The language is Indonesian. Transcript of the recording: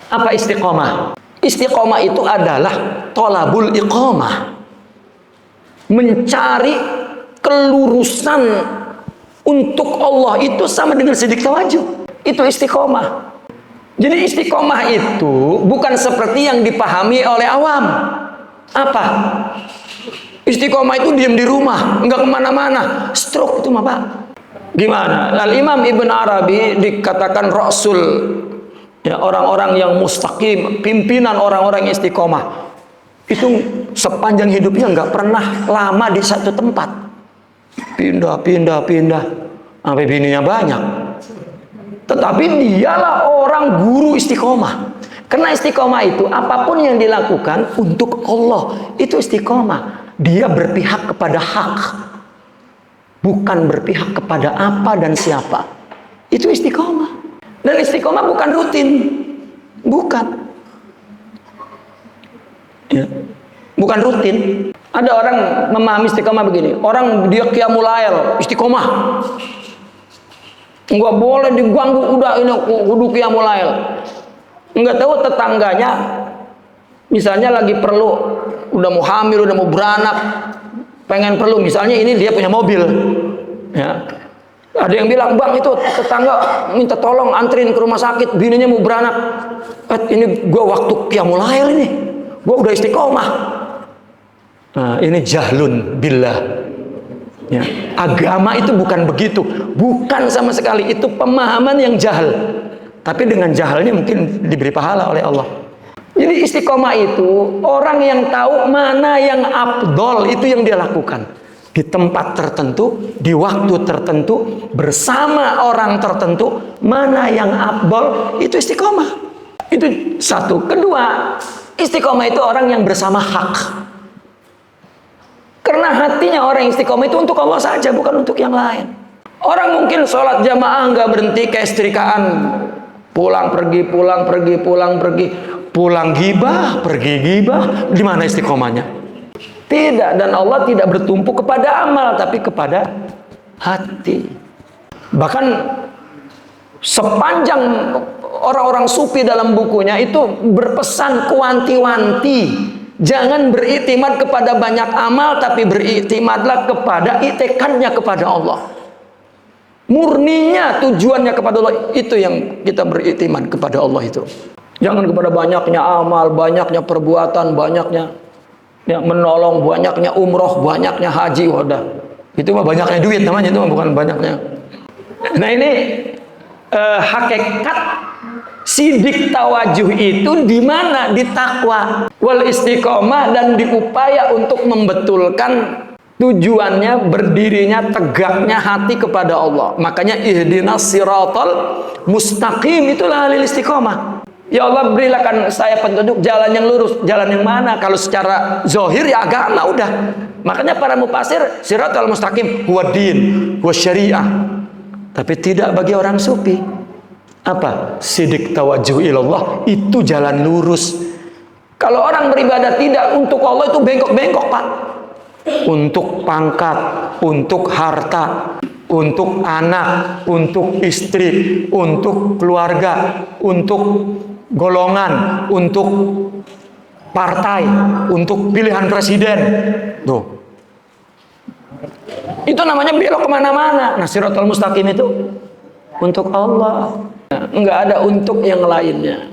Apa istiqomah? Istiqomah itu adalah tolabul iqomah, mencari kelurusan untuk Allah itu sama dengan sidik tawajuh. Itu istiqomah. Jadi istiqomah itu bukan seperti yang dipahami oleh awam. Apa? Istiqomah itu diam di rumah, enggak kemana-mana. Stroke itu mah Pak. Gimana? Al-Imam Ibn Arabi dikatakan Rasul, ya, orang-orang yang mustaqim, pimpinan orang-orang istiqomah. Itu sepanjang hidupnya nggak pernah lama di satu tempat. Pindah, sampai bininya banyak. Tetapi dialah orang guru istiqomah. Karena istiqomah itu apapun yang dilakukan untuk Allah, itu istiqomah. Dia berpihak kepada hak, bukan berpihak kepada apa dan siapa. Itu istiqomah. Dan istiqomah bukan rutin, bukan. Ya. Bukan rutin. Ada orang memahami istiqomah begini. Orang dia qiyamul lail, istiqomah. Enggak boleh diganggu, udah ini kudu qiyamul lail. Enggak tahu tetangganya misalnya lagi perlu, udah mau hamil, udah mau beranak, pengen perlu, misalnya ini dia punya mobil. Ya. Ada yang bilang, "Bang, itu tetangga minta tolong anterin ke rumah sakit, bininya mau beranak." Ini gua waktu qiyamul lail ini. Gua udah istiqomah. Nah, ini jahlun billah. Ya. Agama itu bukan begitu, bukan sama sekali. Itu pemahaman yang jahil. Tapi dengan jahalnya mungkin diberi pahala oleh Allah. Jadi istiqomah itu orang yang tahu mana yang afdol, itu yang dia lakukan di tempat tertentu, di waktu tertentu, bersama orang tertentu. Mana yang afdol, itu istiqomah. Itu satu. Kedua, istiqomah itu orang yang bersama hak. Karena hatinya orang istiqomah itu untuk Allah saja, bukan untuk yang lain. Orang mungkin sholat jamaah nggak berhenti keistrikaan, pulang pergi, pulang pergi, pulang pergi, pulang gibah, pergi gibah. Di mana istiqomahnya? Tidak. Dan Allah tidak bertumpu kepada amal, tapi kepada hati. Bahkan sepanjang orang-orang sufi dalam bukunya itu berpesan kuanti-wanti. Jangan beriktimad kepada banyak amal, tapi beriktimadlah kepada itikadnya kepada Allah. Murninya tujuannya kepada Allah, itu yang kita beriktimad kepada Allah itu. Jangan kepada banyaknya amal, banyaknya perbuatan, banyaknya ya, menolong, banyaknya umroh, banyaknya haji, wadah. Itu mah banyaknya duit namanya, itu mah bukan banyaknya. Nah ini hakikat sidik tawajuh itu di mana? Di takwa wal istiqomah, dan diupaya untuk membetulkan tujuannya, berdirinya, tegaknya hati kepada Allah. Makanya ihdinas siratal mustaqim, itulah halil istiqomah. Ya Allah, berilah saya petunjuk jalan yang lurus. Jalan yang mana? Kalau secara zahir ya agama udah. Makanya para mufasir siratal mustaqim huwa din, huwa syariah. Tapi tidak bagi orang sufi. Apa? Sidik tawajuh ilallah, itu jalan lurus. Kalau orang beribadah tidak untuk Allah, itu bengkok-bengkok Pak. Untuk pangkat, untuk harta, untuk anak, untuk istri, untuk keluarga, untuk golongan, untuk partai, untuk pilihan presiden. Tuh. Itu namanya belok kemana-mana. Nah, siratal mustaqim itu untuk Allah. Enggak ada untuk yang lainnya.